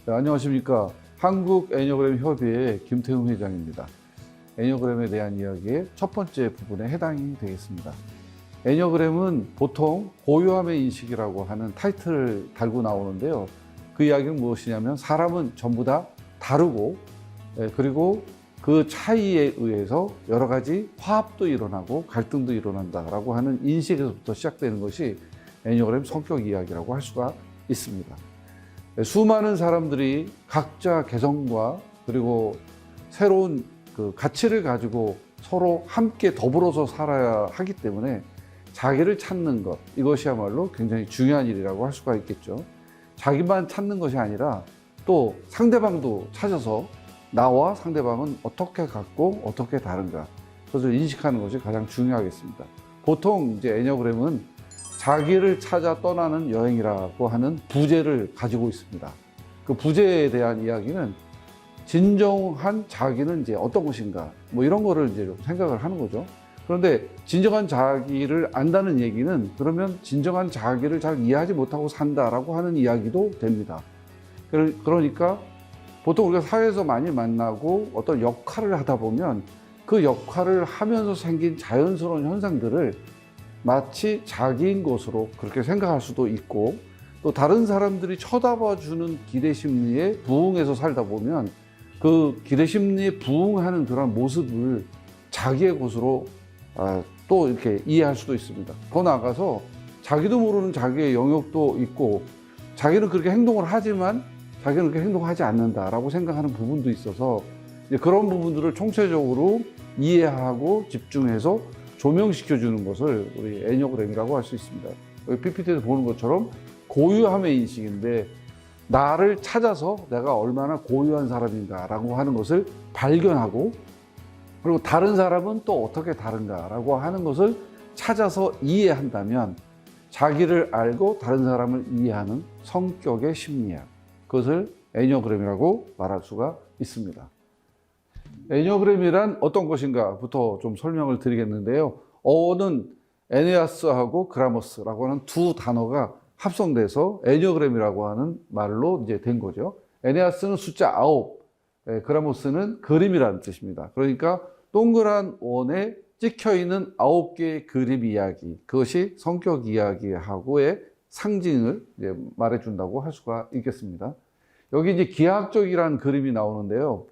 네, 안녕하십니까. 한국애니어그램협의회 김태웅 회장입니다. 애니어그램에 대한 이야기의 첫 번째 부분에 해당이 되겠습니다. 애니어그램은 보통 고유함의 인식이라고 하는 타이틀을 달고 나오는데요. 그 이야기는 무엇이냐면 사람은 전부 다 다르고 그리고 그 차이에 의해서 여러 가지 화합도 일어나고 갈등도 일어난다라고 하는 인식에서부터 시작되는 것이 애니어그램 성격 이야기라고 할 수가 있습니다. 수많은 사람들이 각자 개성과 그리고 새로운 그 가치를 가지고 서로 함께 더불어서 살아야 하기 때문에 자기를 찾는 것, 이것이야말로 굉장히 중요한 일이라고 할 수가 있겠죠. 자기만 찾는 것이 아니라 또 상대방도 찾아서 나와 상대방은 어떻게 같고 어떻게 다른가, 그것을 인식하는 것이 가장 중요하겠습니다. 보통 이제 애니어그램은 자기를 찾아 떠나는 여행이라고 하는 부제를 가지고 있습니다. 그 부제에 대한 이야기는 진정한 자기는 이제 어떤 것인가, 뭐 이런 거를 이제 좀 생각을 하는 거죠. 그런데 진정한 자기를 안다는 얘기는 그러면 진정한 자기를 잘 이해하지 못하고 산다라고 하는 이야기도 됩니다. 그러니까 보통 우리가 사회에서 많이 만나고 어떤 역할을 하다 보면 그 역할을 하면서 생긴 자연스러운 현상들을 마치 자기인 것으로 그렇게 생각할 수도 있고, 또 다른 사람들이 쳐다봐 주는 기대 심리에 부응해서 살다 보면 그 기대 심리에 부응하는 그런 모습을 자기의 것으로 또 이렇게 이해할 수도 있습니다. 더 나아가서 자기도 모르는 자기의 영역도 있고, 자기는 그렇게 행동을 하지만 자기는 그렇게 행동하지 않는다라고 생각하는 부분도 있어서 그런 부분들을 총체적으로 이해하고 집중해서 조명시켜주는 것을 우리 애니어그램이라고 할 수 있습니다. PPT에서 보는 것처럼 고유함의 인식인데, 나를 찾아서 내가 얼마나 고유한 사람인가라고 하는 것을 발견하고, 그리고 다른 사람은 또 어떻게 다른가라고 하는 것을 찾아서 이해한다면 자기를 알고 다른 사람을 이해하는 성격의 심리학, 그것을 애니어그램이라고 말할 수가 있습니다. 애니어그램이란 어떤 것인가부터 좀 설명을 드리겠는데요. 어는 에네아스하고 그라모스라고 하는 두 단어가 합성돼서 애니어그램이라고 하는 말로 이제 된 거죠. 에네아스는 숫자 9, 그라모스는 그림이라는 뜻입니다. 그러니까 동그란 원에 찍혀 있는 9개의 그림 이야기, 그것이 성격 이야기하고의 상징을 이제 말해준다고 할 수가 있겠습니다. 여기 이제 기하학적이라는 그림이 나오는데요.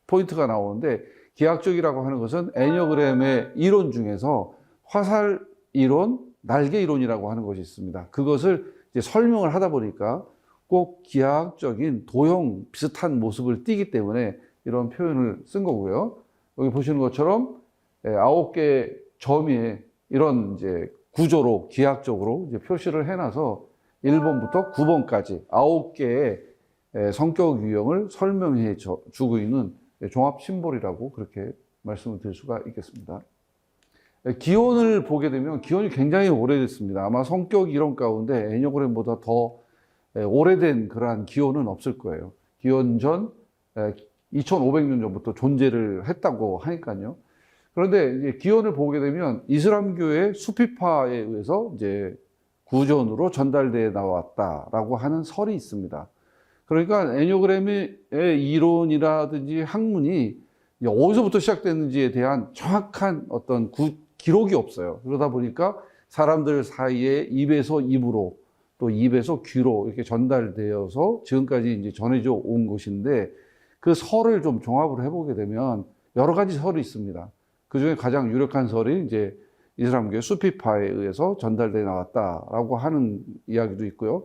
포인트가 나오는데, 기하학적이라고 하는 것은 애니어그램의 이론 중에서 화살 이론, 날개 이론이라고 하는 것이 있습니다. 그것을 이제 설명을 하다 보니까 꼭 기하학적인 도형 비슷한 모습을 띠기 때문에 이런 표현을 쓴 거고요. 여기 보시는 것처럼 9개의 점이 이런 이제 구조로 기하학적으로 이제 표시를 해놔서 1번부터 9번까지 9개의 성격 유형을 설명해 주고 있는 종합 심볼이라고 그렇게 말씀을 드릴 수가 있겠습니다. 기원을 보게 되면 기원이 굉장히 오래됐습니다. 아마 성격 이론 가운데 애니어그램보다 더 오래된 그러한 기원은 없을 거예요. 기원 전 2500년 전부터 존재를 했다고 하니까요. 그런데 이제 기원을 보게 되면 이슬람교의 수피파에 의해서 이제 구전으로 전달되어 나왔다라고 하는 설이 있습니다. 그러니까 애니어그램의 이론이라든지 학문이 어디서부터 시작됐는지에 대한 정확한 어떤 기록이 없어요. 그러다 보니까 사람들 사이에 입에서 입으로 또 입에서 귀로 이렇게 전달되어서 지금까지 이제 전해져 온 것인데, 그 설을 좀 종합을 해보게 되면 여러 가지 설이 있습니다. 그 중에 가장 유력한 설이 이제 이슬람교의 수피파에 의해서 전달되어 나왔다라고 하는 이야기도 있고요.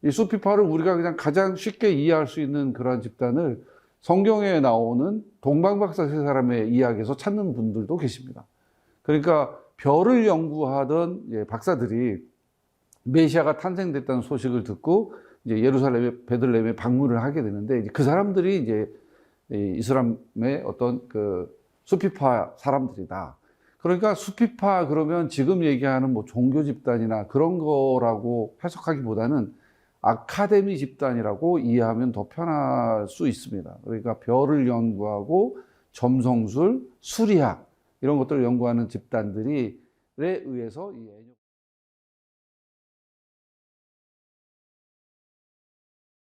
이 수피파를 우리가 그냥 가장 쉽게 이해할 수 있는 그러한 집단을 성경에 나오는 동방박사 세 사람의 이야기에서 찾는 분들도 계십니다. 그러니까 별을 연구하던 박사들이 메시아가 탄생됐다는 소식을 듣고 이제 예루살렘의 베들레헴에 방문을 하게 되는데, 그 사람들이 이제 이슬람의 어떤 그 수피파 사람들이다. 그러니까 수피파 그러면 지금 얘기하는 뭐 종교 집단이나 그런 거라고 해석하기보다는 아카데미 집단이라고 이해하면 더 편할 수 있습니다. 그러니까 별을 연구하고 점성술, 수리학 이런 것들을 연구하는 집단들에 의해서 이